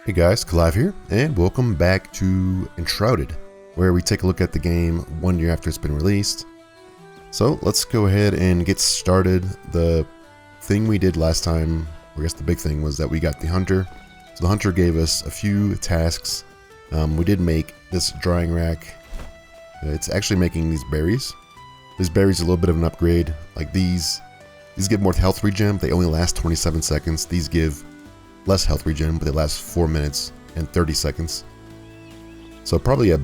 Hey guys, Kalive here, and welcome back to Enshrouded, where we take a look at the game 1 year after it's been released. So let's go ahead and get started. The thing we did last time, or I guess the big thing, was that we got the hunter. So the hunter gave us a few tasks. We did make this drying rack. It's actually making these berries. This berry's a little bit of an upgrade. Like these give more health regen, they only last 27 seconds. These give less health regen, but they last 4 minutes and 30 seconds. So probably a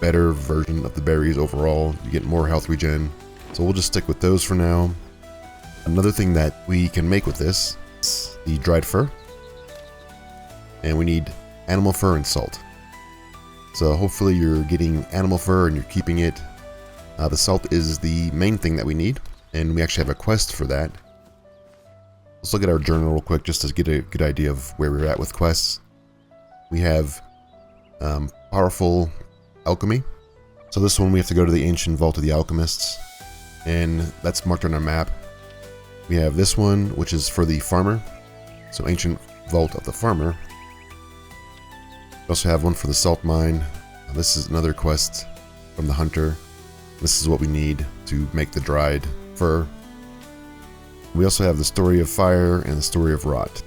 better version of the berries overall. You get more health regen. So we'll just stick with those for now. Another thing that we can make with this is the dried fur. And we need animal fur and salt. So hopefully you're getting animal fur and you're keeping it. The salt is the main thing that we need, and we actually have a quest for that. Let's look at our journal real quick just to get a good idea of where we're at with quests. We have powerful alchemy. So this one we have to go to the ancient vault of the alchemists, and that's marked on our map. We have this one, which is for the farmer. So ancient vault of the farmer. We also have one for the salt mine. This is another quest from the hunter. This is what we need to make the dried fur. We also have the story of fire and the story of rot.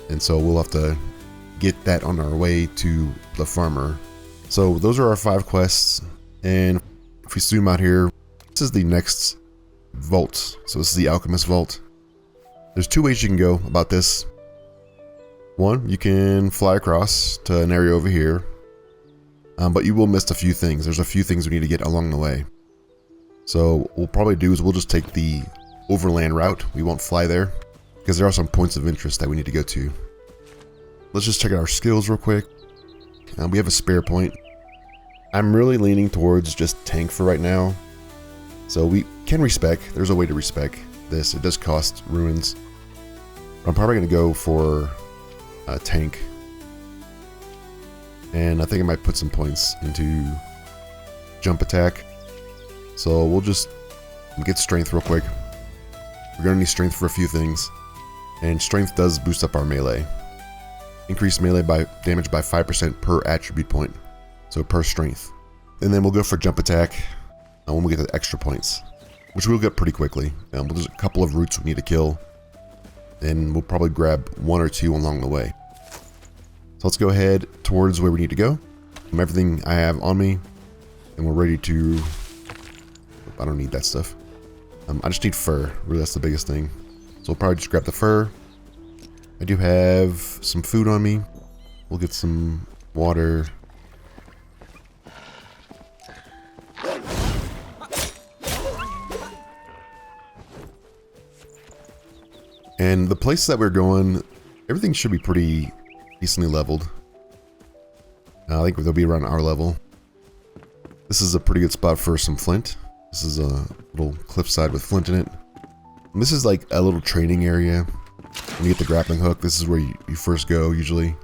And so we'll have to get that on our way to the farmer. So those are our 5 quests. And if we zoom out here, this is the next vault. So this is the Alchemist vault. There's 2 ways you can go about this. One, you can fly across to an area over here. But you will miss a few things. There's a few things we need to get along the way. So what we'll probably do is we'll just take the overland route. We won't fly there because there are some points of interest that we need to go to. Let's just check out our skills real quick. We have a spare point. I'm really leaning towards just tank for right now. So we can respec. There's a way to respec this. It does cost ruins. I'm probably going to go for a tank. And I think I might put some points into jump attack. So we'll just get strength real quick. We're going to need strength for a few things. And strength does boost up our melee. Increase melee damage by 5% per attribute point. So per strength. And then we'll go for jump attack when we get the extra points, which we'll get pretty quickly. There's a couple of routes we need to kill. And we'll probably grab 1 or 2 along the way. So let's go ahead towards where we need to go. Everything I have on me. And we're ready to... I don't need that stuff. I just need fur. Really, that's the biggest thing. So we'll probably just grab the fur. I do have some food on me. We'll get some water. And the place that we're going, everything should be pretty decently leveled. I think they'll be around our level. This is a pretty good spot for some flint. This is a little cliffside with flint in it. And this is like a little training area. When you get the grappling hook, this is where you first go usually.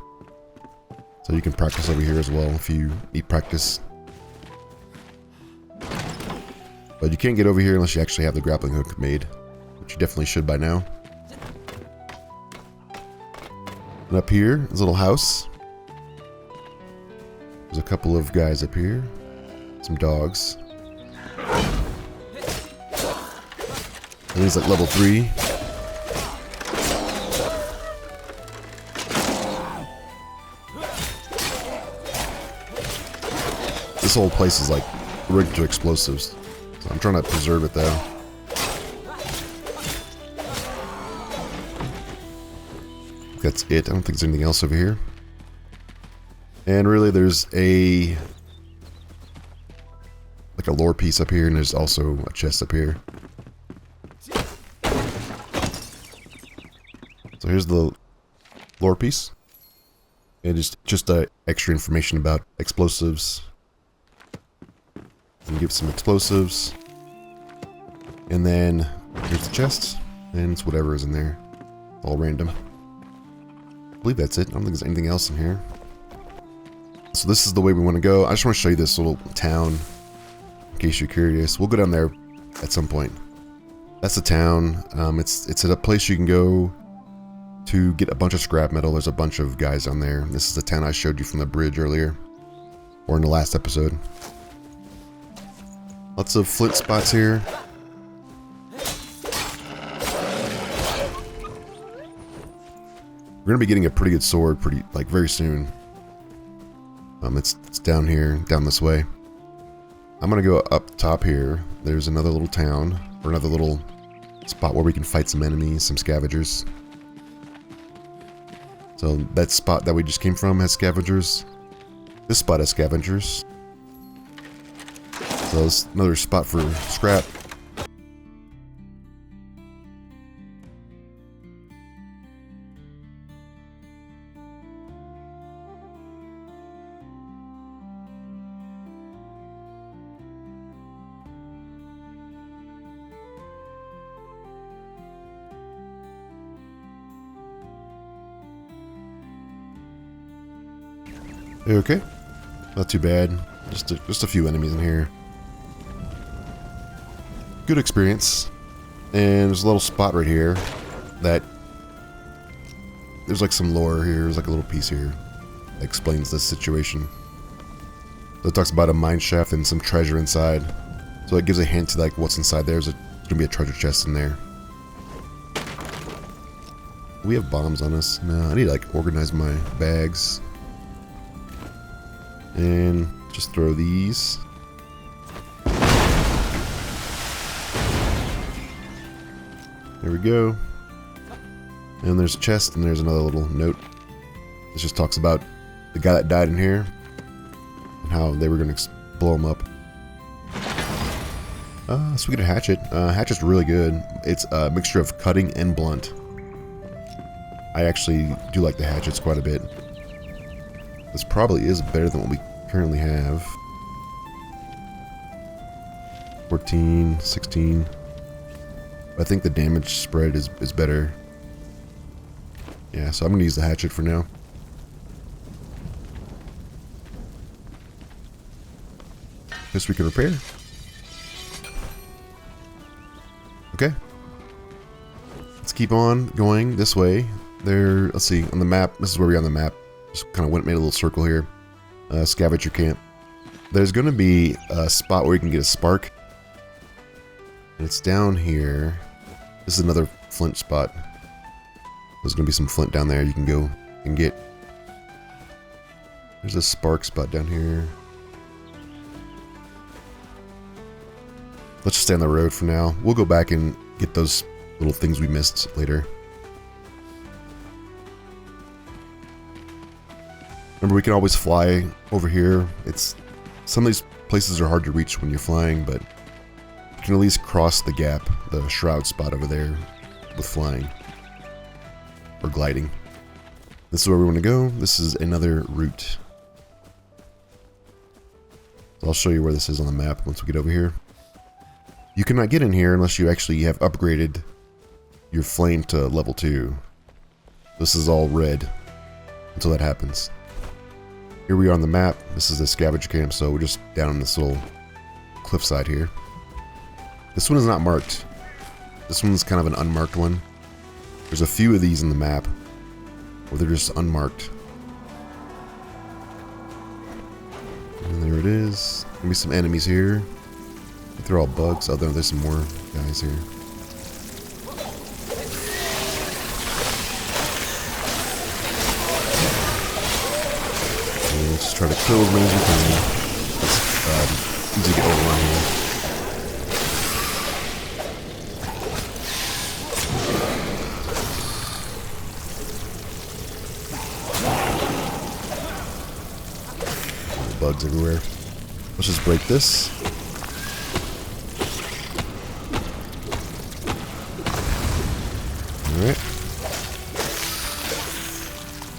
So you can practice over here as well if you need practice. But you can't get over here unless you actually have the grappling hook made, which you definitely should by now. And up here is a little house. There's a couple of guys up here. Some dogs. And he's like level 3. This whole place is like rigged to explosives. So I'm trying to preserve it though. That's it. I don't think there's anything else over here. And really there's a lore piece up here, and there's also a chest up here. So here's the lore piece. And just extra information about explosives. And give some explosives. And then here's the chest. And it's whatever is in there. All random. I believe that's it. I don't think there's anything else in here. So this is the way we want to go. I just want to show you this little town. In case you're curious. We'll go down there at some point. That's the town. It's at a place you can go to get a bunch of scrap metal. There's a bunch of guys down there. This is the town I showed you from the bridge earlier, or in the last episode. Lots of flint spots here. We're gonna be getting a pretty good sword very soon. It's down here, down this way. I'm gonna go up top here. There's another little town, or another little spot where we can fight some enemies, some scavengers. So that spot that we just came from has scavengers. This spot has scavengers. So it's another spot for scrap. Okay, not too bad. Just a few enemies in here. Good experience. And there's a little spot right here that there's like some lore here. There's like a little piece here that explains this situation. So it talks about a mine shaft and some treasure inside. So it gives a hint to like what's inside there. There's gonna be a treasure chest in there. We have bombs on us. No, I need to like organize my bags. And just throw these. There we go. And there's a chest, and there's another little note. This just talks about the guy that died in here and how they were going to blow him up. So we get a hatchet. Hatchet's really good. It's a mixture of cutting and blunt. I actually do like the hatchets quite a bit. This probably is better than what we currently have. 14, 16. I think the damage spread is better. Yeah, so I'm going to use the hatchet for now. This we can repair. Okay. Let's keep on going this way. There, let's see, on the map, this is where we are on the map. Just kind of made a little circle here. Scavenger camp. There's going to be a spot where you can get a spark. And it's down here. This is another flint spot. There's going to be some flint down there you can go and get. There's a spark spot down here. Let's just stay on the road for now. We'll go back and get those little things we missed later. Remember, we can always fly over here. Some of these places are hard to reach when you're flying, but you can at least cross the gap, the Shroud spot over there, with flying. Or gliding. This is where we want to go. This is another route. So I'll show you where this is on the map once we get over here. You cannot get in here unless you actually have upgraded your flame to level 2. This is all red until that happens. Here we are on the map. This is the scavenger camp, so we're just down on this little cliffside here. This one is not marked. This one's kind of an unmarked one. There's a few of these in the map where they're just unmarked. And there it is. Maybe some enemies here. I think they're all bugs. Oh, there's some more guys here. And let's just try to kill as many as we can. It's easy to get overrun here. Bugs everywhere. Let's just break this. Alright.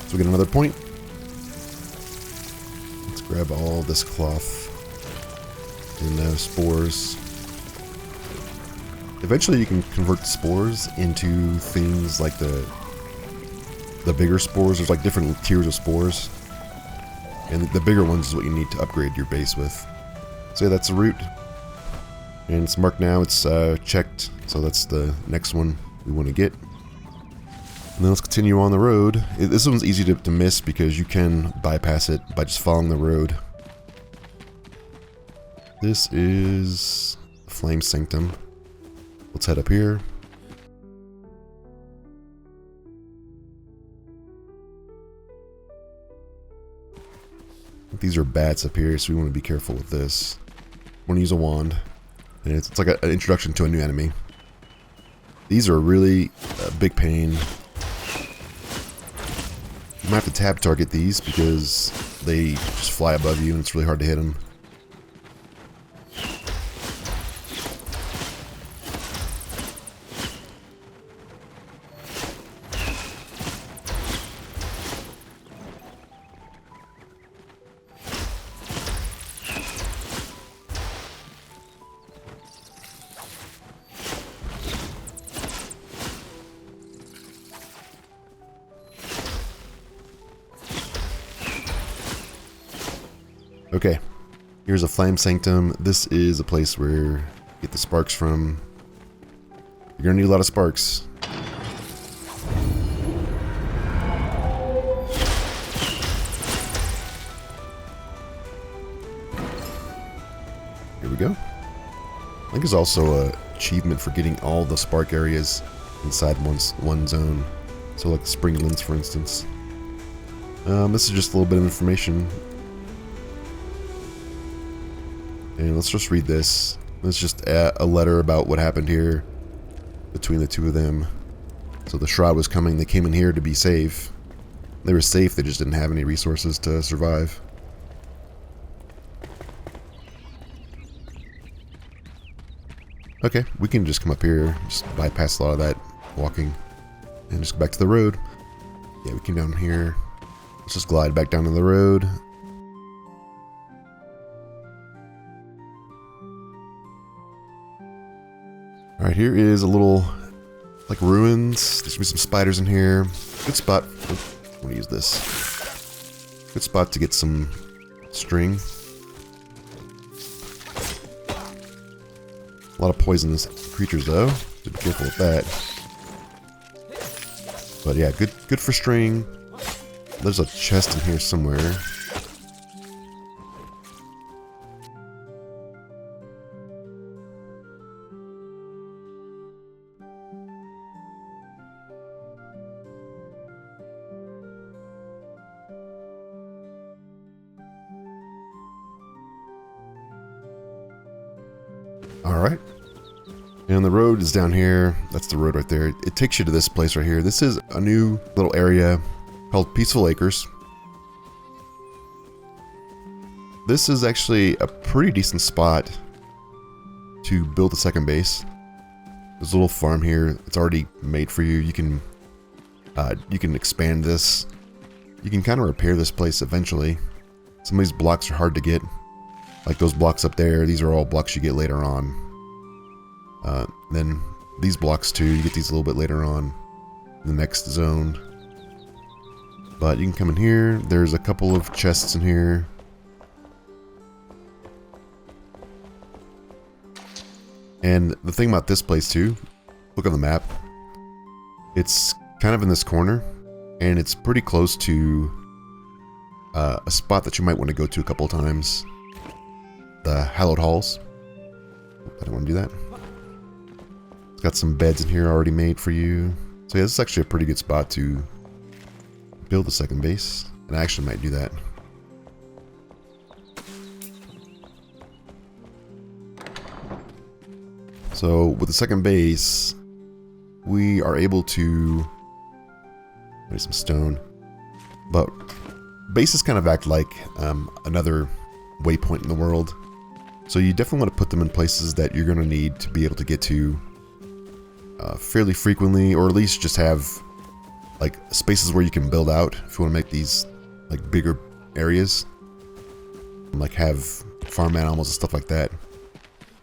So we get another point. Let's grab all this cloth and spores. Eventually you can convert spores into things like the bigger spores. There's like different tiers of spores. And the bigger ones is what you need to upgrade your base with. So yeah, that's the route. And it's marked now, it's checked. So that's the next one we want to get. And then let's continue on the road. This one's easy to miss because you can bypass it by just following the road. This is Flame Sanctum. Let's head up here. These are bats up here, so we want to be careful with this. Want to use a wand, and it's like an introduction to a new enemy. These are really a big pain. You might have to tab target these because they just fly above you and it's really hard to hit them. Okay, here's a Flame Sanctum. This is a place where you get the sparks from. You're gonna need a lot of sparks. Here we go. I think there's also an achievement for getting all the spark areas inside one zone. So like Springlands, for instance. This is just a little bit of information. And let's just read this. It's just a letter about what happened here between the two of them. So the Shroud was coming. They came in here to be safe. They were safe. They just didn't have any resources to survive. Okay, we can just come up here, just bypass a lot of that walking, and just go back to the road. Yeah, we came down here. Let's just glide back down to the road. Alright, here is a little, like, ruins. There's gonna be some spiders in here. Good spot. I want to use this. Good spot to get some string. A lot of poisonous creatures, though. So be careful with that. But yeah, good for string. There's a chest in here somewhere. Alright. And the road is down here. That's the road right there. It takes you to this place right here. This is a new little area called Peaceful Acres. This is actually a pretty decent spot to build a second base. There's a little farm here. It's already made for you. You can expand this. You can kind of repair this place eventually. Some of these blocks are hard to get. Like those blocks up there, these are all blocks you get later on. Then these blocks too, you get these a little bit later on in the next zone. But you can come in here, there's a couple of chests in here. And the thing about this place too, look on the map. It's kind of in this corner, and it's pretty close to a spot that you might want to go to a couple of times. The Hallowed Halls. I don't want to do that. It's got some beds in here already made for you. So yeah, this is actually a pretty good spot to build a second base. And I actually might do that. So with the second base, we are able to... There's some stone. But bases kind of act like another waypoint in the world. So you definitely want to put them in places that you're going to need to be able to get to fairly frequently, or at least just have like spaces where you can build out if you want to make these like bigger areas, like have farm animals and stuff like that.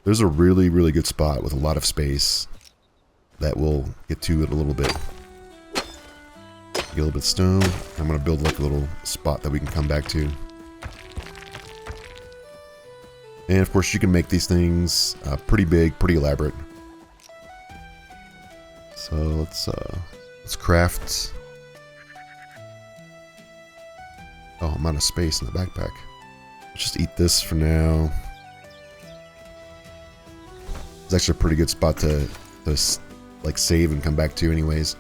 There's a really good spot with a lot of space that we'll get to in a little bit. Get a little bit of stone. I'm going to build like a little spot that we can come back to. And of course you can make these things pretty big, pretty elaborate. So let's Let's craft. Oh, I'm out of space in the backpack. Let's just eat this for now. It's actually a pretty good spot to like save and come back to anyways.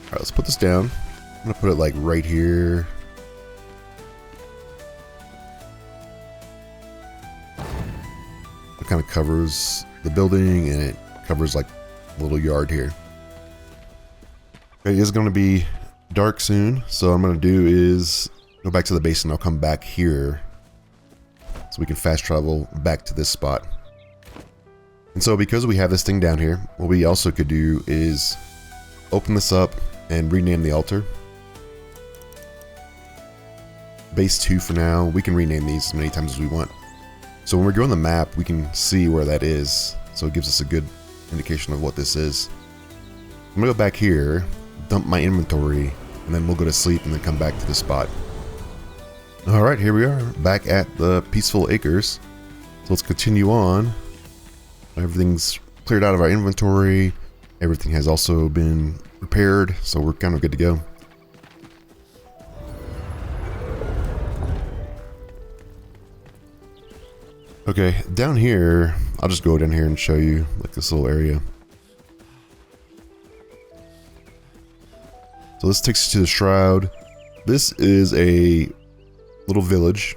Alright, let's put this down. I'm gonna put it like right here. It kind of covers the building and it covers like a little yard here. It is gonna be dark soon, so what I'm gonna do is go back to the base and I'll come back here so we can fast travel back to this spot. And so because we have this thing down here, what we also could do is open this up and rename the altar. Base 2 for now. We can rename these as many times as we want. So when we go on the map, we can see where that is. So it gives us a good indication of what this is. I'm gonna go back here, dump my inventory, and then we'll go to sleep and then come back to the spot. Alright, here we are, back at the Peaceful Acres. So let's continue on. Everything's cleared out of our inventory. Everything has also been repaired, so we're kind of good to go. Okay, down here, I'll just go down here and show you like this little area. So this takes you to the Shroud. This is a little village,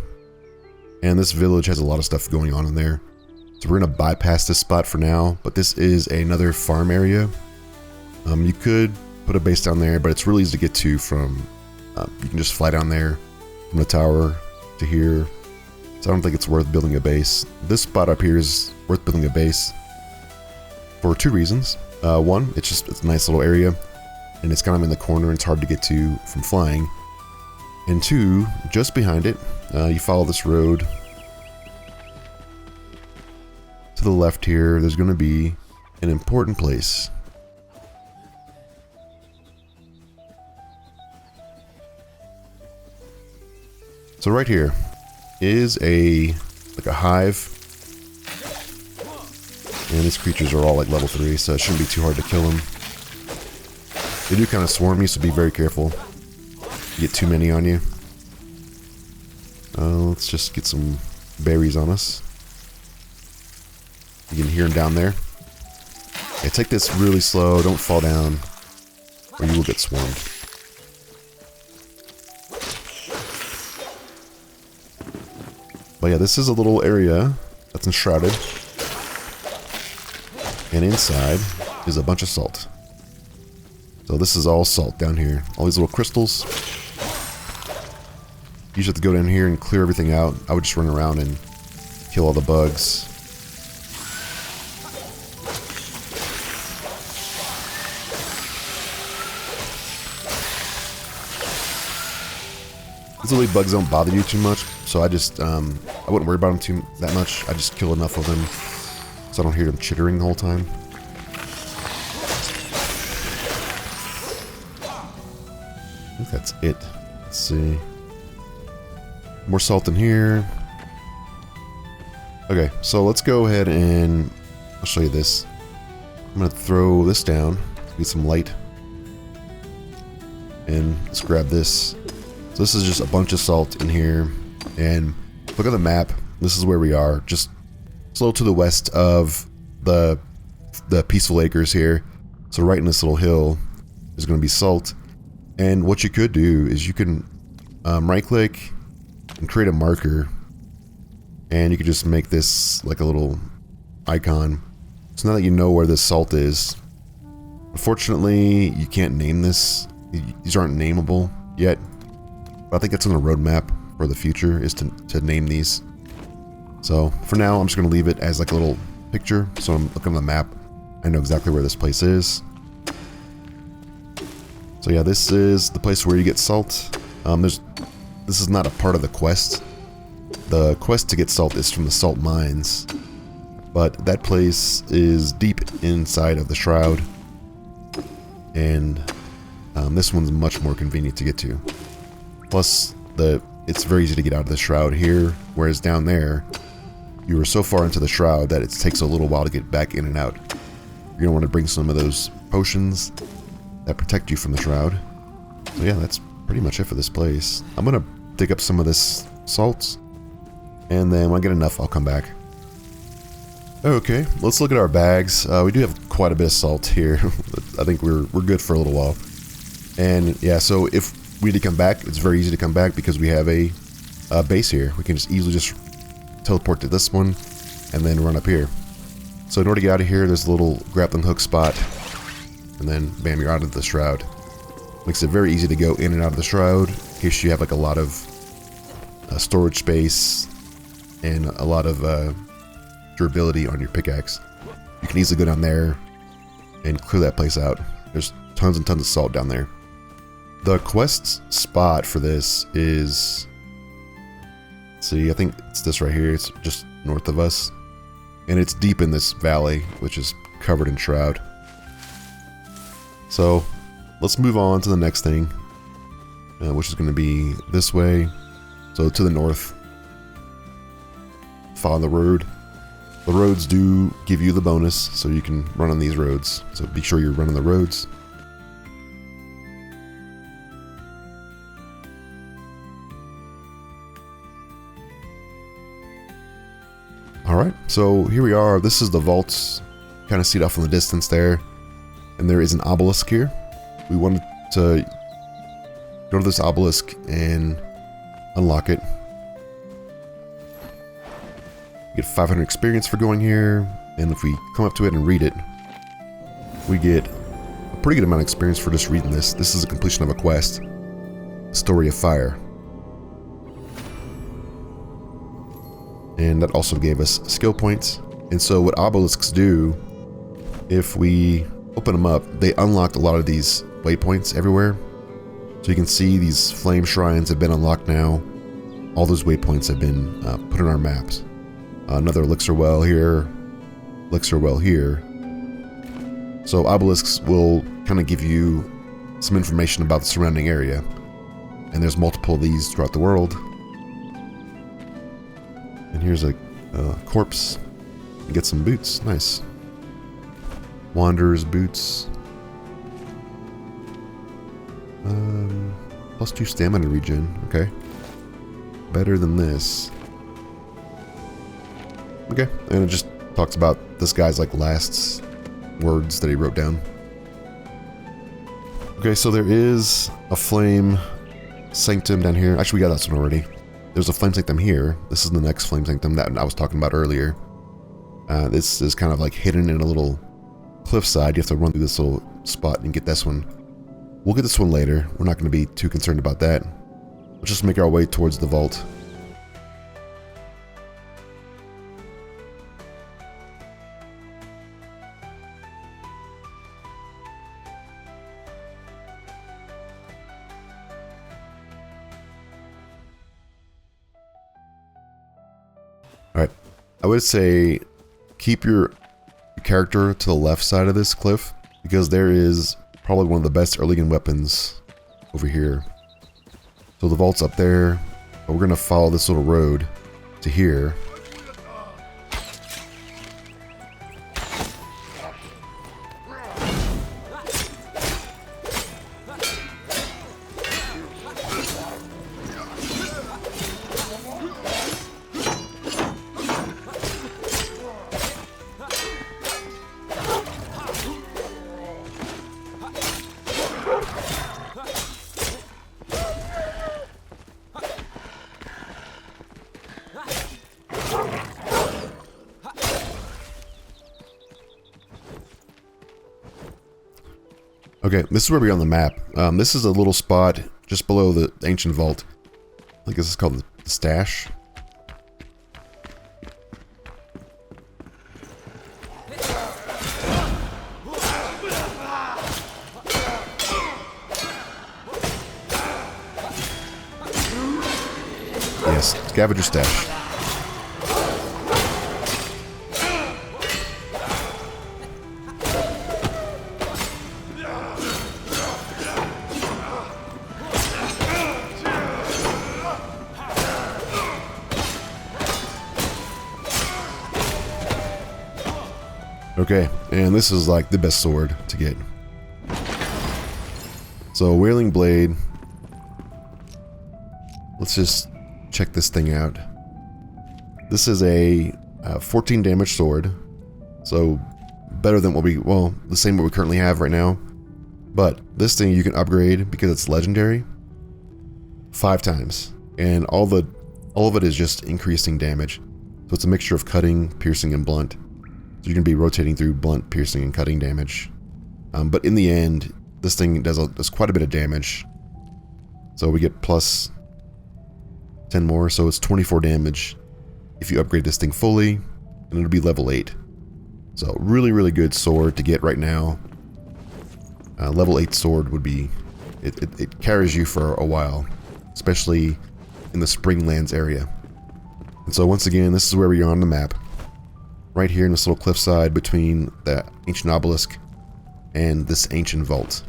and this village has a lot of stuff going on in there. So we're gonna bypass this spot for now, but this is another farm area. You could put a base down there, but it's really easy to get to from, you can just fly down there from the tower to here. So I don't think it's worth building a base. This spot up here is worth building a base for two reasons. One, it's a nice little area, and it's kind of in the corner and it's hard to get to from flying. And two, just behind it, you follow this road to the left here, there's going to be an important place. So right here is like a hive, and these creatures are all like level 3, so it shouldn't be too hard to kill them. They do kind of swarm you, so be very careful. You get too many on you. Let's just get some berries on us. You can hear them down there. Okay, take this really slow, don't fall down, or you will get swarmed. But yeah, this is a little area that's enshrouded. And inside is a bunch of salt. So this is all salt down here. All these little crystals. You just have to go down here and clear everything out. I would just run around and kill all the bugs. These little bugs don't bother you too much, so I just, I wouldn't worry about them that much. I just kill enough of them so I don't hear them chittering the whole time. I think that's it. Let's see. More salt in here. Okay, so let's go ahead and I'll show you this. I'm going to throw this down to get some light. And let's grab this. So this is just a bunch of salt in here, and look at the map. This is where we are, just a little to the west of the Peaceful Acres here. So right in this little hill is going to be salt. And what you could do is you can right click and create a marker, and you could just make this like a little icon. So now that you know where this salt is, unfortunately you can't name this. These aren't nameable yet. I think that's on the roadmap for the future, is to name these. So for now, I'm just going to leave it as like a little picture. So I'm looking on the map, I know exactly where this place is. So yeah, this is the place where you get salt. This is not a part of the quest. The quest to get salt is from the salt mines, but that place is deep inside of the Shroud, and this one's much more convenient to get to. Plus, it's very easy to get out of the Shroud here, whereas down there, you were so far into the Shroud that it takes a little while to get back in and out. You're gonna want to bring some of those potions that protect you from the Shroud. So yeah, that's pretty much it for this place. I'm gonna dig up some of this salt, and then when I get enough, I'll come back. Okay, let's look at our bags. We do have quite a bit of salt here. I think we're good for a little while. And yeah, so if we need to come back, it's very easy to come back because we have a base here. We can just easily just teleport to this one and then run up here. So in order to get out of here, there's a little grappling hook spot, and then bam, you're out of the Shroud. Makes it very easy to go in and out of the Shroud in case you have like a lot of storage space and a lot of durability on your pickaxe. You can easily go down there and clear that place out. There's tons and tons of salt down there. The quest spot for this is, see, I think it's this right here. It's just north of us, and it's deep in this valley, which is covered in Shroud. So let's move on to the next thing, which is going to be this way. So to the north, follow the road. The roads do give you the bonus, so you can run on these roads. So be sure you're running the roads. Alright, so here we are. This is the vaults. Kind of see it off in the distance there. And there is an obelisk here. We wanted to go to this obelisk and unlock it. Get 500 experience for going here, and if we come up to it and read it, we get a pretty good amount of experience for just reading this. This is a completion of a quest, Story of Fire. And that also gave us skill points. And so what obelisks do, if we open them up, they unlocked a lot of these waypoints everywhere. So you can see these flame shrines have been unlocked now. All those waypoints have been put in our maps. Another elixir well here, elixir well here. So obelisks will kind of give you some information about the surrounding area. And there's multiple of these throughout the world. And here's a corpse. You get some boots, nice. Wanderer's boots. +2 stamina regen, okay. Better than this. Okay, and it just talks about this guy's like last words that he wrote down. Okay, so there is a flame sanctum down here. Actually, we got that one already. There's a flame sanctum here. This is the next flame sanctum that I was talking about earlier. This is kind of like hidden in a little cliffside. You have to run through this little spot and get this one. We'll get this one later. We're not going to be too concerned about that. Let's just make our way towards the vault. Alright, I would say keep your character to the left side of this cliff, because there is probably one of the best early game weapons over here. So the vault's up there, but we're going to follow this little road to here. Okay, this is where we are on the map. This is a little spot just below the ancient vault. I think this is called the stash. Yes, Scavenger stash. Okay, and this is like the best sword to get. So, Wailing Blade. Let's just check this thing out. This is a 14 damage sword. So, better than what the same what we currently have right now. But this thing you can upgrade because it's legendary 5 times. And all of it is just increasing damage. So it's a mixture of cutting, piercing, and blunt. So you're going to be rotating through blunt, piercing, and cutting damage. But in the end, this thing does quite a bit of damage. So we get plus 10 more, so it's 24 damage if you upgrade this thing fully, and it'll be level 8. So really, really good sword to get right now. Level 8 sword would be... It carries you for a while, especially in the Springlands area. And so once again, this is where we are on the map. Right here in this little cliffside between the ancient obelisk and this ancient vault.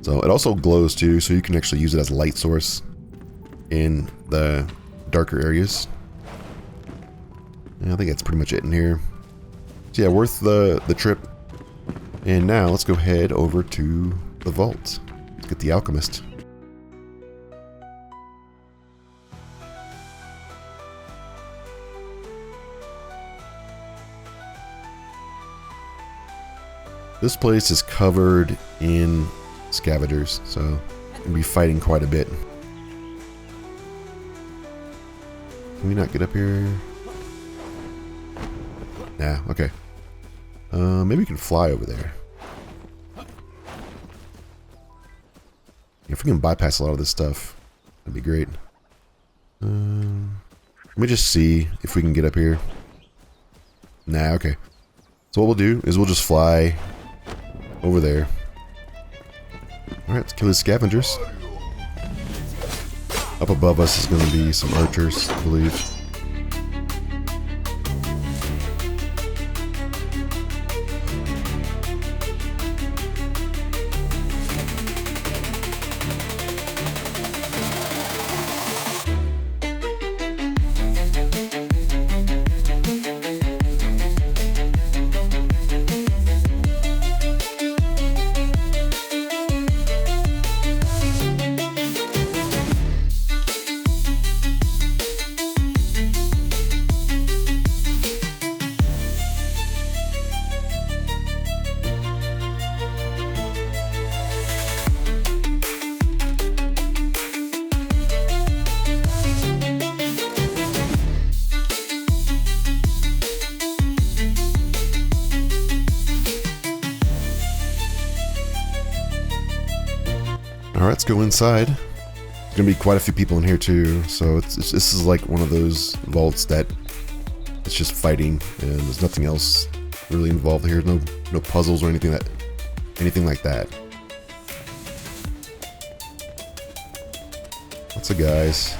So it also glows too, so you can actually use it as a light source in the darker areas. And I think that's pretty much it in here. So yeah, worth the trip. And now let's go head over to the vault. Let's get the Alchemist. This place is covered in Scavengers, so I'm going to be fighting quite a bit. Can we not get up here? Nah, okay. Maybe we can fly over there. If we can bypass a lot of this stuff, that'd be great. Let me just see if we can get up here. Nah, okay. So what we'll do is we'll just fly over there. Alright, let's kill these scavengers. Up above us is going to be some archers, I believe. Alright, let's go inside. There's gonna be quite a few people in here too, so this is like one of those vaults that it's just fighting, and there's nothing else really involved here. No puzzles or anything like that. Lots of guys.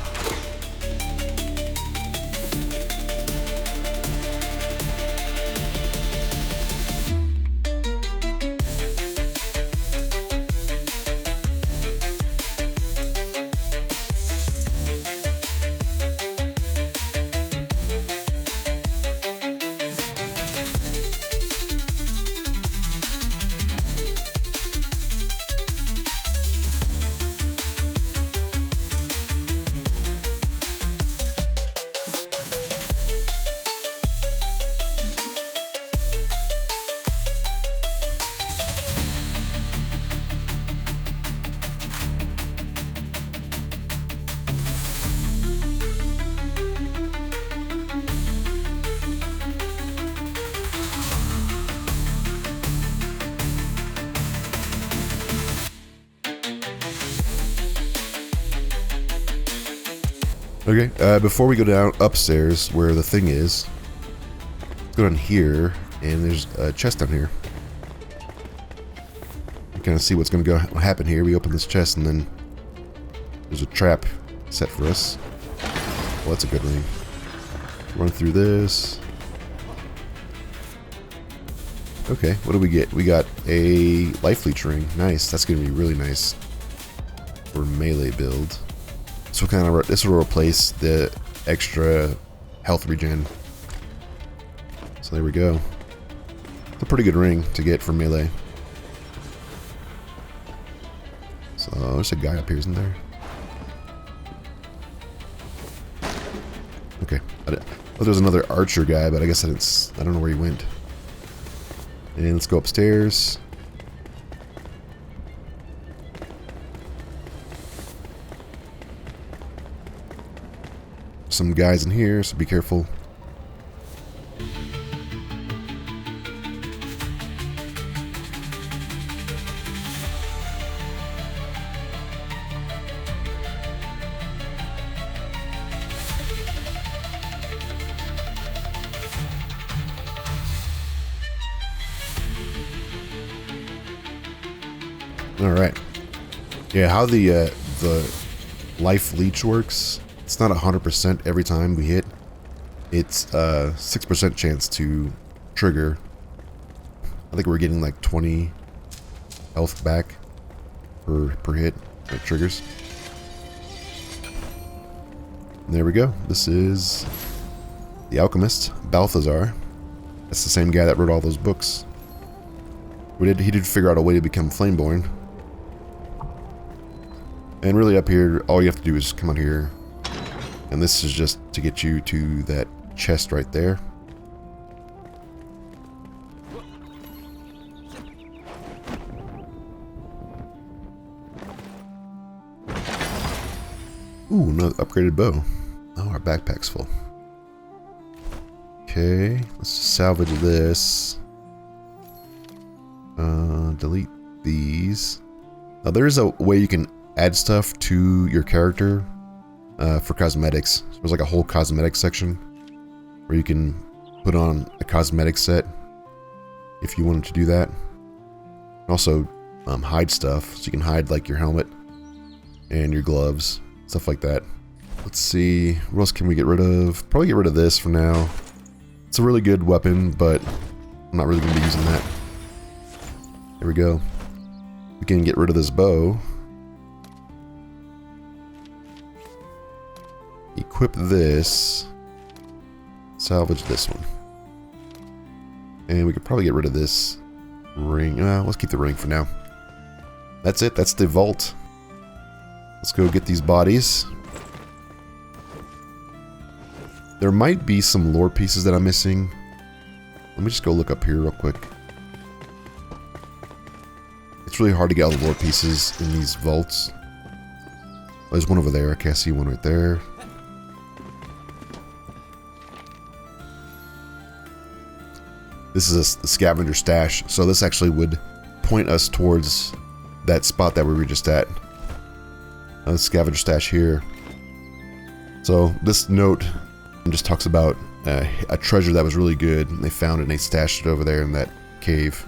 Okay, before we go down upstairs where the thing is, let's go down here, and there's a chest down here. You kind of see what's going to happen here. We open this chest, and then there's a trap set for us. Well, that's a good ring. Run through this. Okay, what do we get? We got a life leech ring. Nice, that's going to be really nice for melee build. So this will replace the extra health regen. So So there we go. It's a pretty good ring to get for melee. So there's a guy up here, isn't there? Okay. Well, there's another archer guy, but I guess I don't know where he went. And let's go upstairs. Some guys in here, so be careful. Alright. Yeah, how the life leech works, it's not 100% every time we hit. It's a 6% chance to trigger. I think we're getting like 20 health back per hit that triggers. And there we go. This is the Alchemist, Balthazar. That's the same guy that wrote all those books. He did figure out a way to become Flameborn. And really up here, all you have to do is come out here. And this is just to get you to that chest right there. Ooh, another upgraded bow. Oh, our backpack's full. Okay, let's salvage this. Delete these. Now there's a way you can add stuff to your character for cosmetics. So there's like a whole cosmetic section where you can put on a cosmetic set if you wanted to do that. Also hide stuff, so you can hide like your helmet and your gloves, stuff like that. Let's see, what else can we get rid of? Probably get rid of this for now. It's a really good weapon, but I'm not really going to be using that. There we go. We can get rid of this bow. Equip this. Salvage this one. And we could probably get rid of this ring. Let's keep the ring for now. That's it. That's the vault. Let's go get these bodies. There might be some lore pieces that I'm missing. Let me just go look up here real quick. It's really hard to get all the lore pieces in these vaults. Oh, there's one over there. Okay, I see one right there. This is a scavenger stash, so this actually would point us towards that spot that we were just at. The scavenger stash here. So this note just talks about a treasure that was really good, and they found it and they stashed it over there in that cave.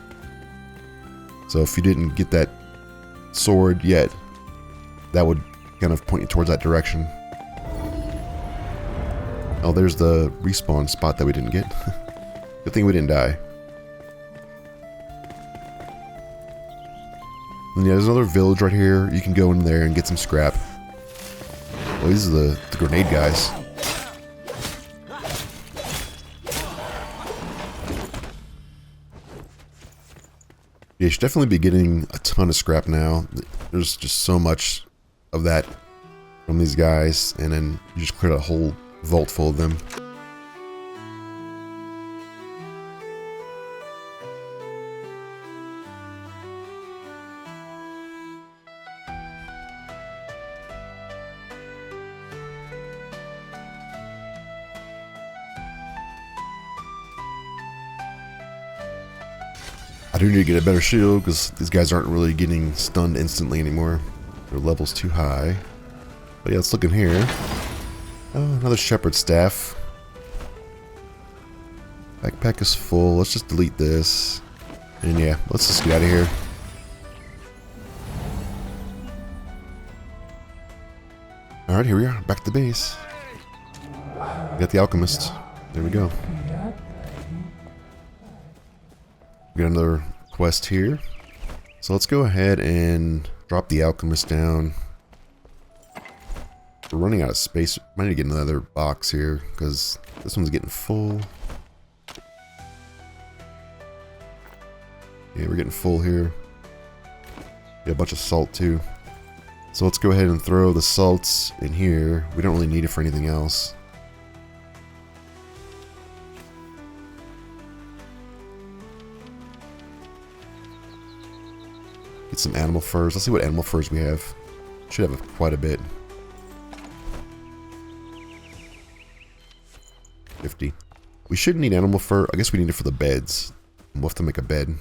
So if you didn't get that sword yet, that would kind of point you towards that direction. Oh, there's the respawn spot that we didn't get. Good thing we didn't die. And yeah, there's another village right here. You can go in there and get some scrap. Well, these are the grenade guys. Yeah, you should definitely be getting a ton of scrap now. There's just so much of that from these guys, and then you just cleared a whole vault full of them. I do need to get a better shield because these guys aren't really getting stunned instantly anymore. Their level's too high. But yeah, let's look in here. Oh, another shepherd's staff. Backpack is full. Let's just delete this. And yeah, let's just get out of here. Alright, here we are. Back to the base. We got the Alchemist. There we go. We got another quest here. So let's go ahead and drop the Alchemist down. We're running out of space. Might need to get another box here because this one's getting full. Yeah, we're getting full here. Yeah, a bunch of salt too. So let's go ahead and throw the salts in here. We don't really need it for anything else. Get some animal furs. Let's see what animal furs we have. Should have quite a bit. 50. We shouldn't need animal fur. I guess we need it for the beds. We'll have to make a bed.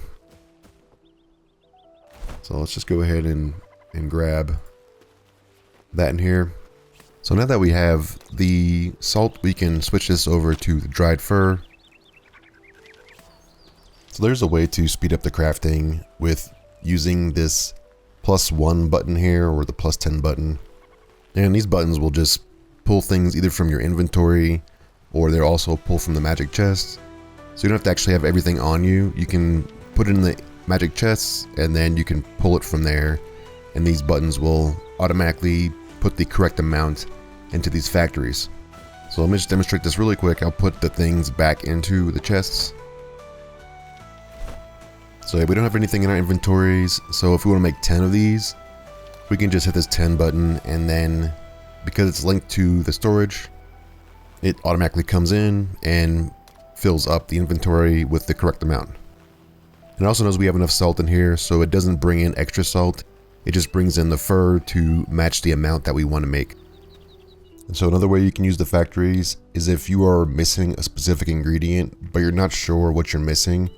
So let's just go ahead and grab that in here. So now that we have the salt, we can switch this over to the dried fur. So there's a way to speed up the crafting with using this +1 button here or the +10 button. And these buttons will just pull things either from your inventory or they're also pull from the magic chest. So you don't have to actually have everything on you. You can put it in the magic chests and then you can pull it from there. And these buttons will automatically put the correct amount into these factories. So let me just demonstrate this really quick. I'll put the things back into the chests. So we don't have anything in our inventories, so if we want to make 10 of these, we can just hit this 10 button, and then because it's linked to the storage, it automatically comes in and fills up the inventory with the correct amount. And it also knows we have enough salt in here, so it doesn't bring in extra salt, it just brings in the fur to match the amount that we want to make. And so another way you can use the factories is if you are missing a specific ingredient, but you're not sure what you're missing,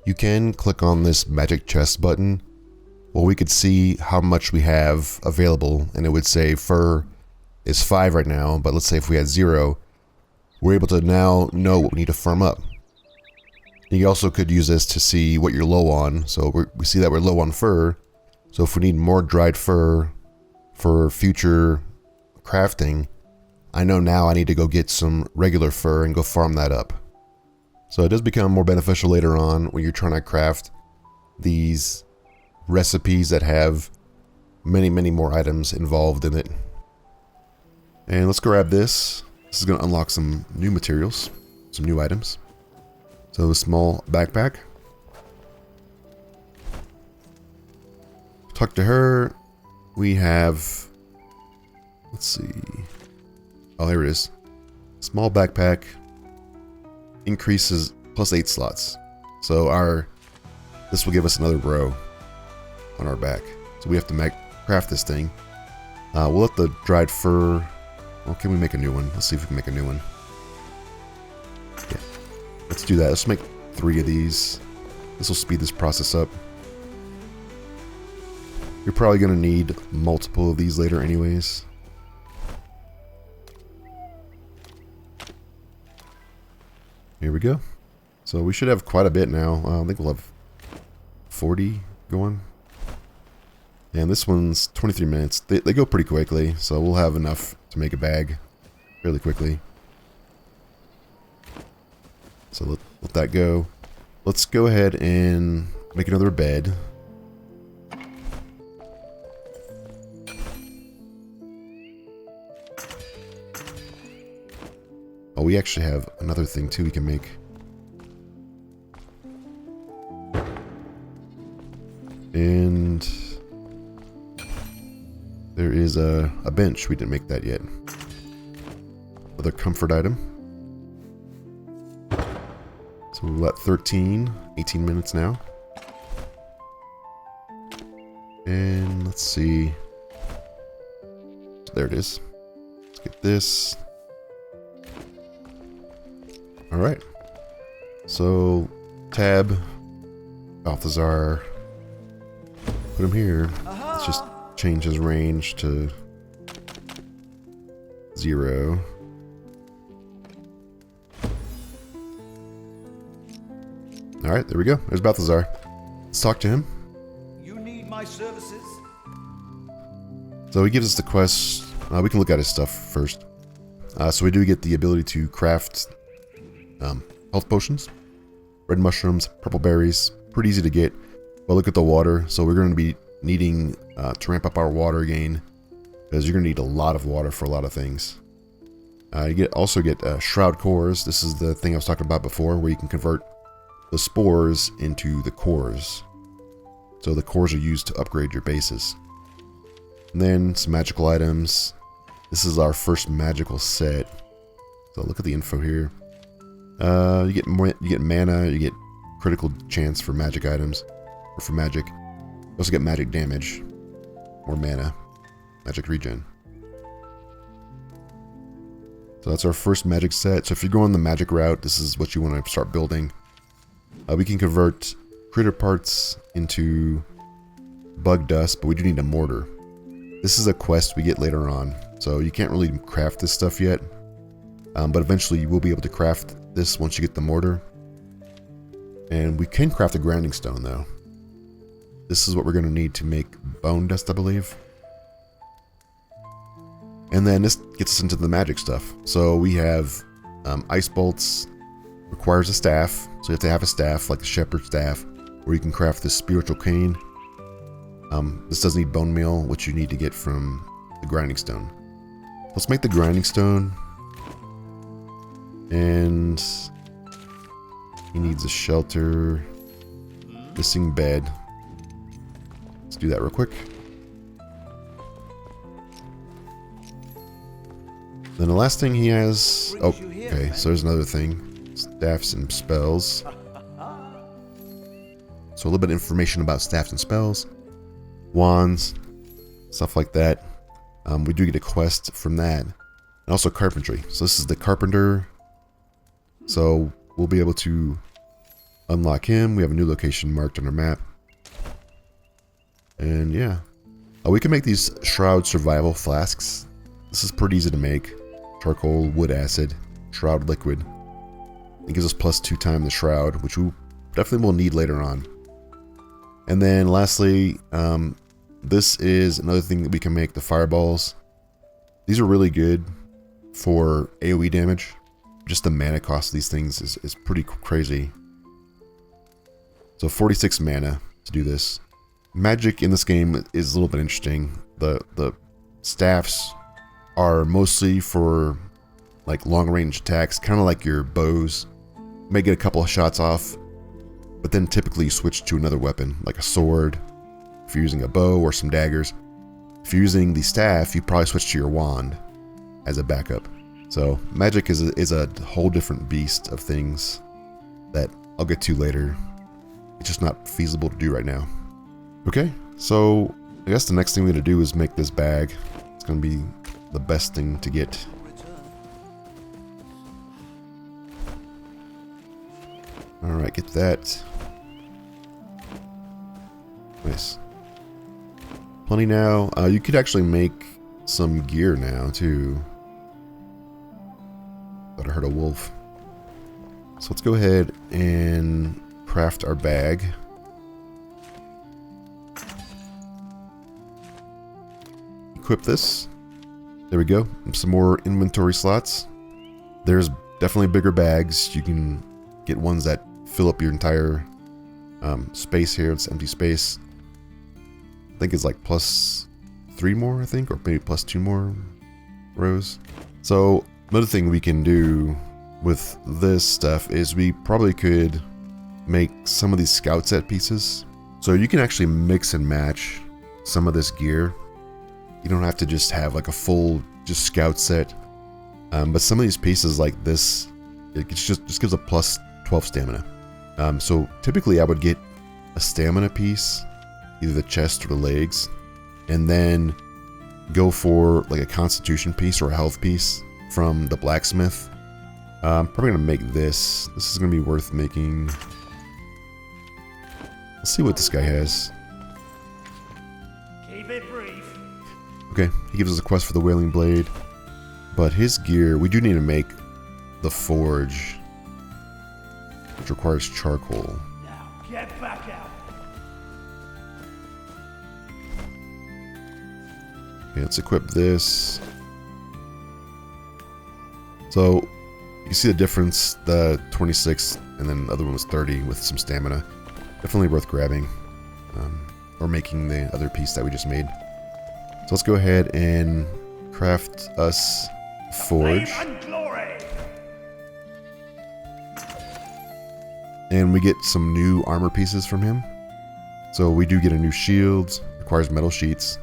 you can click on this magic chest button. Well, we could see how much we have available, and it would say fur is 5 right now, but let's say if we had 0, we're able to now know what we need to firm up. And you also could use this to see what you're low on. So we see that we're low on fur, so if we need more dried fur for future crafting, I know now I need to go get some regular fur and go farm that up. So it does become more beneficial later on when you're trying to craft these recipes that have many more items involved in it. And let's grab this. This is going to unlock some new materials, some new items. So a small backpack. Tucked to her, we have, let's see. Oh, there it is. Small backpack. Increases +8 slots. So this will give us another row on our back. So we have to craft this thing. We'll let the dried fur. Well, can we make a new one? Let's see if we can make a new one. Yeah, let's do that. Let's make 3 of these. This will speed this process up. You're probably going to need multiple of these later anyways. Here we go. So we should have quite a bit now. I think we'll have 40 going. And this one's 23 minutes. They go pretty quickly, so we'll have enough to make a bag fairly quickly. So let that go. Let's go ahead and make another bed. Oh, we actually have another thing too we can make. And there is a bench. We didn't make that yet. Another comfort item. So we're at 18 minutes now. And let's see. There it is. Let's get this. Alright, so tab, Balthazar, put him here. Let's just change his range to 0. Alright, there we go. There's Balthazar. Let's talk to him. You need my services? So he gives us the quest. We can look at his stuff first. So we do get the ability to craft health potions, red mushrooms, purple berries, pretty easy to get. But look at the water, so we're going to be needing to ramp up our water gain, because you're going to need a lot of water for a lot of things. You also get Shroud cores. This is the thing I was talking about before, where you can convert the spores into the cores. So the cores are used to upgrade your bases. And then some magical items. This is our first magical set. So look at the info here. You get mana, you get critical chance for magic items, or for magic. You also get magic damage, more mana, magic regen. So that's our first magic set. So if you're going the magic route, this is what you want to start building. We can convert critter parts into bug dust, but we do need a mortar. This is a quest we get later on, so you can't really craft this stuff yet. But eventually you will be able to craft this once you get the mortar. And we can craft a grinding stone though. This is what we're going to need to make bone dust, I believe. And then this gets us into the magic stuff. So we have ice bolts, requires a staff. So you have to have a staff like the shepherd's staff, where you can craft this spiritual cane. This does need bone meal, which you need to get from the grinding stone. Let's make the grinding stone. And he needs a shelter, missing bed. Let's do that real quick. Then the last thing he has, oh, okay, so there's another thing, staffs and spells. So a little bit of information about staffs and spells, wands, stuff like that. We do get a quest from that, and also carpentry. So this is the carpenter. So we'll be able to unlock him. We have a new location marked on our map. And yeah. We can make these Shroud survival flasks. This is pretty easy to make. Charcoal, wood acid, Shroud liquid. It gives us +2 times the Shroud, which we definitely will need later on. And then lastly, this is another thing that we can make, the fireballs. These are really good for AoE damage. Just the mana cost of these things is pretty crazy. So 46 mana to do this. Magic in this game is a little bit interesting. The staffs are mostly for like long range attacks, kind of like your bows. You may get a couple of shots off, but then typically you switch to another weapon, like a sword, if you're using a bow, or some daggers. If you're using the staff, you probably switch to your wand as a backup. So magic is a whole different beast of things that I'll get to later. It's just not feasible to do right now. Okay, so I guess the next thing we're going to do is make this bag. It's going to be the best thing to get. Alright, get that. Nice. Plenty now. You could actually make some gear now too. Thought I heard a wolf. So let's go ahead and craft our bag. Equip this. There we go. Some more inventory slots. There's definitely bigger bags. You can get ones that fill up your entire space here. It's empty space. I think it's like +3 more, I think, or maybe +2 more rows. So another thing we can do with this stuff is we probably could make some of these scout set pieces. So you can actually mix and match some of this gear. You don't have to just have like a full just scout set. But some of these pieces like this, it just gives a +12 stamina. So typically I would get a stamina piece, either the chest or the legs, and then go for like a constitution piece or a health piece from the blacksmith. I'm probably gonna make this. This is gonna be worth making. Let's see what this guy has. Keep it brief. Okay, he gives us a quest for the Wailing Blade, but his gear, we do need to make the forge, which requires charcoal. Now get back out. Okay, let's equip this. So you see the difference, the 26 and then the other one was 30 with some stamina. Definitely worth grabbing, or making the other piece that we just made. So let's go ahead and craft us a forge. and we get some new armor pieces from him. So we do get a new shield, requires metal sheets.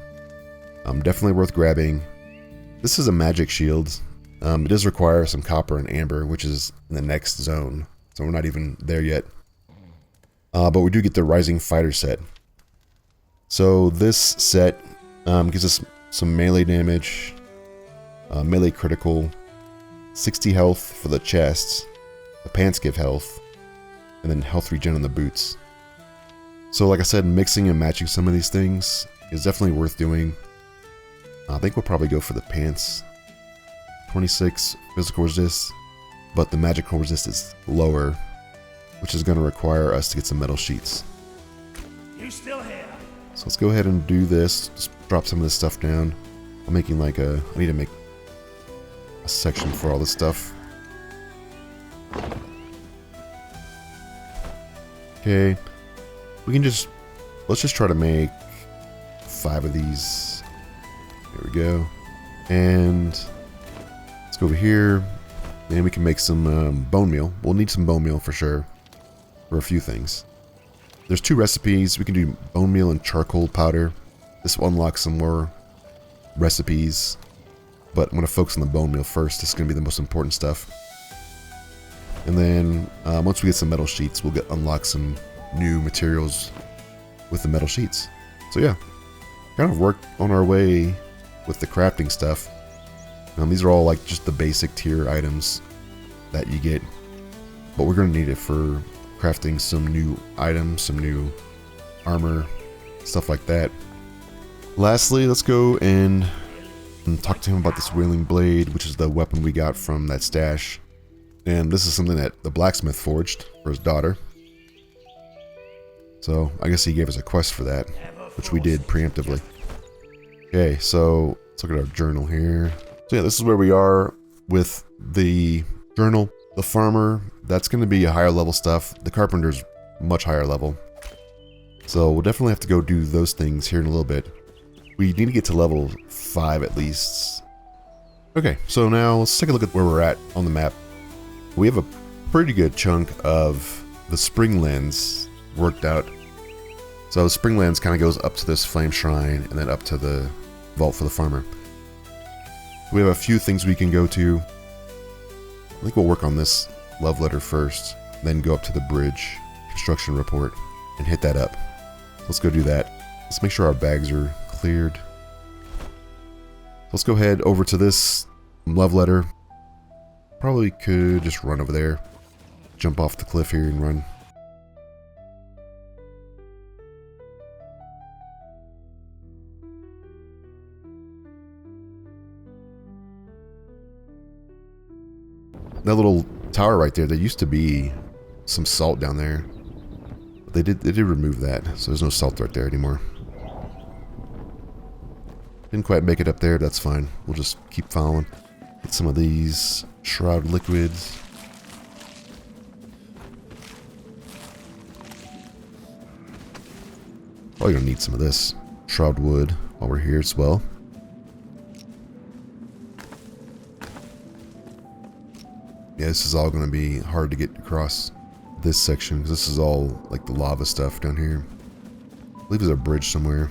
Definitely worth grabbing. This is a magic shield. It does require some copper and amber, which is in the next zone. So we're not even there yet. But we do get the Rising Fighter set. So this set gives us some melee damage, melee critical, 60 health for the chests, the pants give health, and then health regen on the boots. So like I said, mixing and matching some of these things is definitely worth doing. I think we'll probably go for the pants. 26 physical resist, but the magical resist is lower, which is going to require us to get some metal sheets. You still here? So let's go ahead and do this. Just drop some of this stuff down. I'm making like I need to make a section for all this stuff. Okay. Let's just try to make 5 of these. There we go. And let's go over here. And we can make some bone meal. We'll need some bone meal for sure. For a few things. There's 2 recipes. We can do bone meal and charcoal powder. This will unlock some more recipes. But I'm going to focus on the bone meal first. This is going to be the most important stuff. And then once we get some metal sheets, we'll unlock some new materials with the metal sheets. So yeah, kind of worked on our way with the crafting stuff. These are all like just the basic tier items that you get. But we're going to need it for crafting some new items, some new armor, stuff like that. Lastly, let's go and talk to him about this Wailing Blade, which is the weapon we got from that stash. And this is something that the blacksmith forged for his daughter. So I guess he gave us a quest for that, which we did preemptively. Okay, so let's look at our journal here. So yeah, this is where we are with the journal. The farmer, that's going to be a higher level stuff. The carpenter's much higher level. So we'll definitely have to go do those things here in a little bit. We need to get to level 5 at least. Okay, so now let's take a look at where we're at on the map. We have a pretty good chunk of the Springlands worked out. So Springlands kind of goes up to this flame shrine and then up to the vault for the farmer. We have a few things we can go to. I think we'll work on this love letter first, then go up to the bridge construction report and hit that up. Let's go do that. Let's make sure our bags are cleared. Let's go ahead over to this love letter. Probably could just run over there, jump off the cliff here and run. That little tower right there, there used to be some salt down there. But they did remove that, so there's no salt right there anymore. Didn't quite make it up there, that's fine. We'll just keep following. Get some of these Shroud liquids. Probably gonna need some of this Shroud wood while we're here as well. Yeah, this is all going to be hard to get across this section, because this is all like the lava stuff down here. I believe there's a bridge somewhere.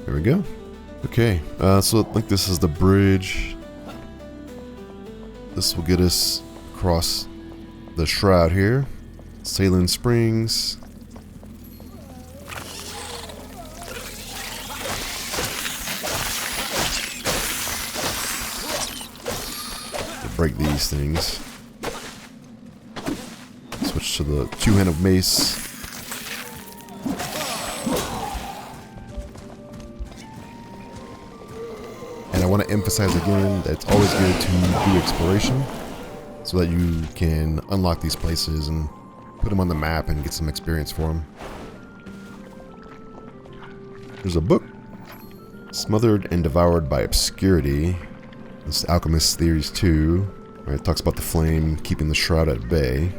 There we go. Okay, so I think this is the bridge. This will get us across the Shroud here. Salin Springs. Break these things. Switch to the two-handed mace. And I want to emphasize emphasize again that it's always good to do exploration so that you can unlock these places and put them on the map and get some experience for them. There's a book, Smothered and Devoured by Obscurity. This is Alchemist Theories 2. Right, it talks about the flame keeping the Shroud at bay.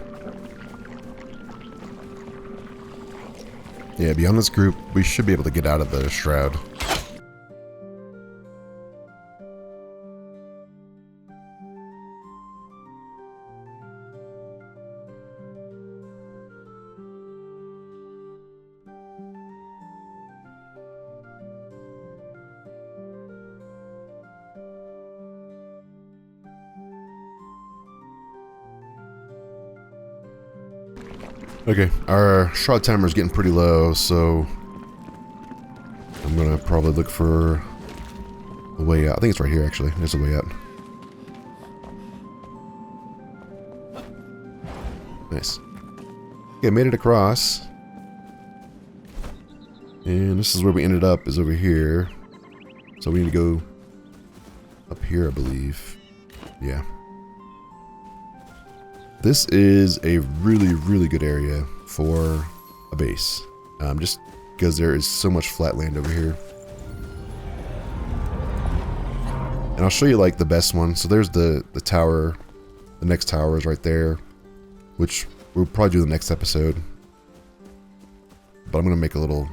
Yeah, beyond this group, we should be able to get out of the Shroud. Okay, our Shroud timer is getting pretty low, so I'm gonna probably look for a way out. I think it's right here, actually. There's a way out. Nice. Okay, made it across. And this is where we ended up, is over here. So we need to go up here, I believe. Yeah. This is a really, really good area for a base. Just because there is so much flat land over here. And I'll show you like the best one. So there's the tower. The next tower is right there, which we'll probably do the next episode. But I'm going to make a little,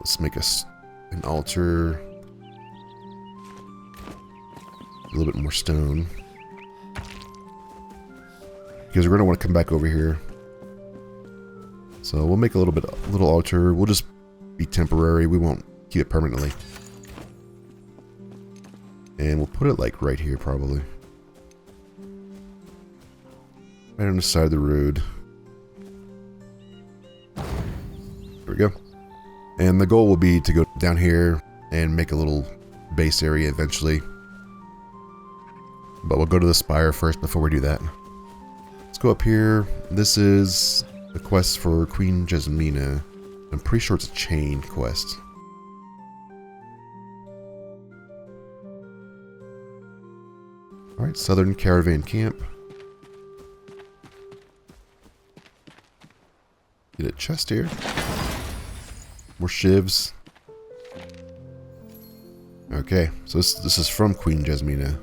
let's make an altar. A little bit more stone. Because we're going to want to come back over here. So we'll make a little altar. We'll just be temporary. We won't keep it permanently. And we'll put it like right here probably. Right on the side of the road. There we go. And the goal will be to go down here and make a little base area eventually. But we'll go to the spire first before we do that. Let's go up here. This is the quest for Queen Jazmina. I'm pretty sure it's a chain quest. Alright, Southern Caravan Camp. Get a chest here. More shivs. Okay, so this is from Queen Jazmina.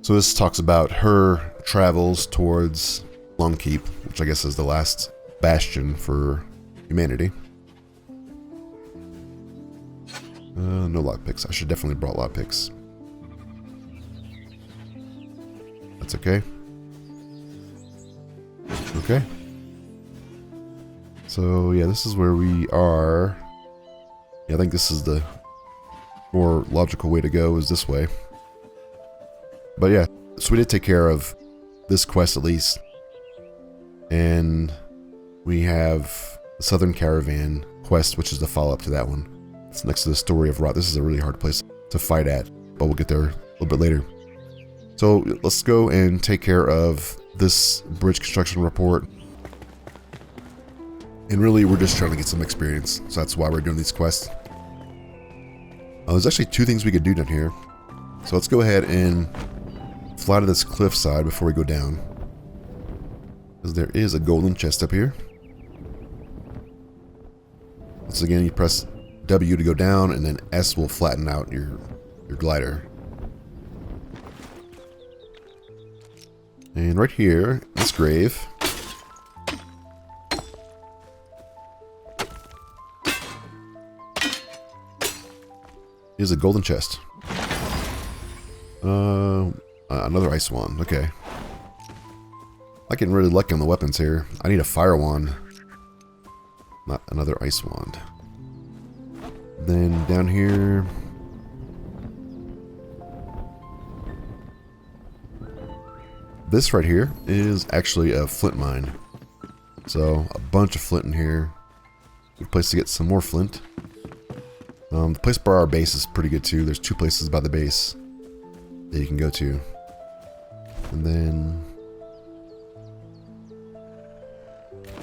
So this talks about her travels towards Longkeep, which I guess is the last bastion for humanity. No lockpicks. I should definitely have brought lockpicks. That's okay. Okay. So yeah, this is where we are. Yeah, I think this is the more logical way to go, is this way. But yeah, so we did take care of this quest at least. And we have the Southern Caravan quest, which is the follow-up to that one. It's next to the Story of Rot. This is a really hard place to fight at, but we'll get there a little bit later. So let's go and take care of this bridge construction report. And really, we're just trying to get some experience. So that's why we're doing these quests. There's actually two things we could do down here. So let's go ahead and fly to this cliffside before we go down. Because there is a golden chest up here. Once again, you press W to go down, and then S will flatten out your glider. And right here, this grave. Is a golden chest. Another ice wand. Okay. I'm getting really lucky on the weapons here. I need a fire wand. Not another ice wand. Then down here. This right here is actually a flint mine. So a bunch of flint in here. Good place to get some more flint. The place by our base is pretty good too. There's two places by the base that you can go to. And then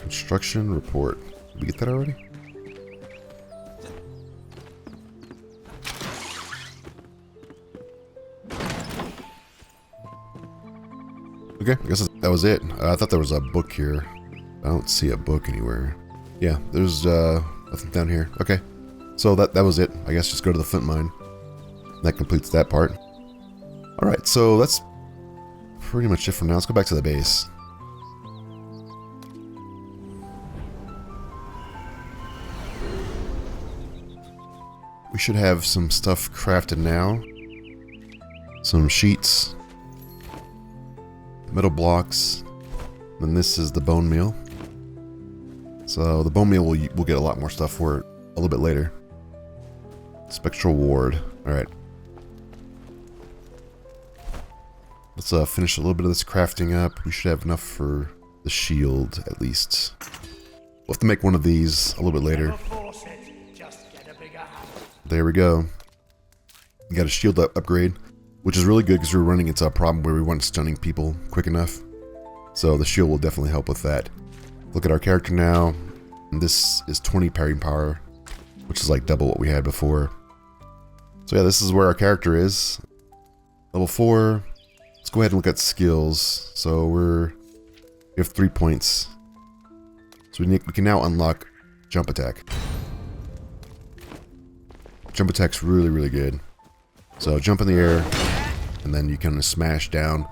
construction report. Did we get that already? Okay, I guess that was it. I thought there was a book here. I don't see a book anywhere. Yeah, there's nothing down here. Okay, so that was it. I guess just go to the flint mine. That completes that part. Alright, so that's pretty much it for now. Let's go back to the base. We should have some stuff crafted now. Some sheets. Metal blocks. And this is the bone meal. So the bone meal we'll get a lot more stuff for it a little bit later. Spectral ward. Alright. Let's finish a little bit of this crafting up. We should have enough for the shield, at least. We'll have to make one of these a little bit later. There we go. We got a shield upgrade, which is really good because we were running into a problem where we weren't stunning people quick enough. So the shield will definitely help with that. Look at our character now. And this is 20 parrying power, which is like double what we had before. So yeah, this is where our character is. Level 4. Let's go ahead and look at skills. So we have 3 points. So we can now unlock jump attack. Jump attack's really, really good. So jump in the air, and then you kind of smash down.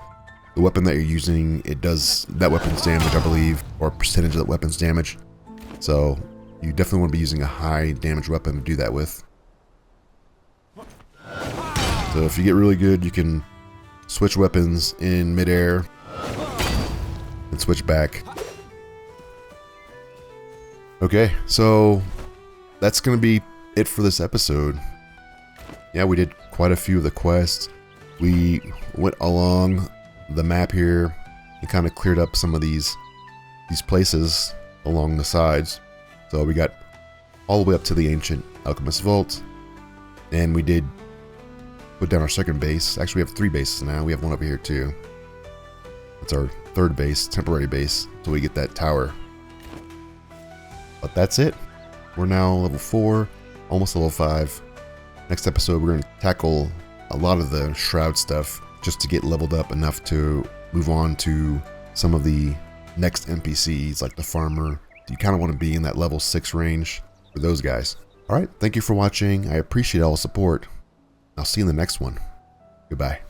The weapon that you're using, it does that weapon's damage, I believe, or percentage of that weapon's damage. So you definitely want to be using a high damage weapon to do that with. So if you get really good, you can switch weapons in midair and switch back. Okay, so that's going to be it for this episode. Yeah, we did quite a few of the quests. We went along the map here and kind of cleared up some of these places along the sides. So we got all the way up to the ancient Alchemist vault, and we did put down our second base. Actually, we have 3 bases now. We have one over here too. That's our 3rd base, temporary base, until we get that tower. But that's it. We're now level 4, almost level 5. Next episode, we're going to tackle a lot of the Shroud stuff just to get leveled up enough to move on to some of the next NPCs, like the farmer. You kind of want to be in that level 6 range for those guys. Alright, thank you for watching. I appreciate all the support. I'll see you in the next one. Goodbye.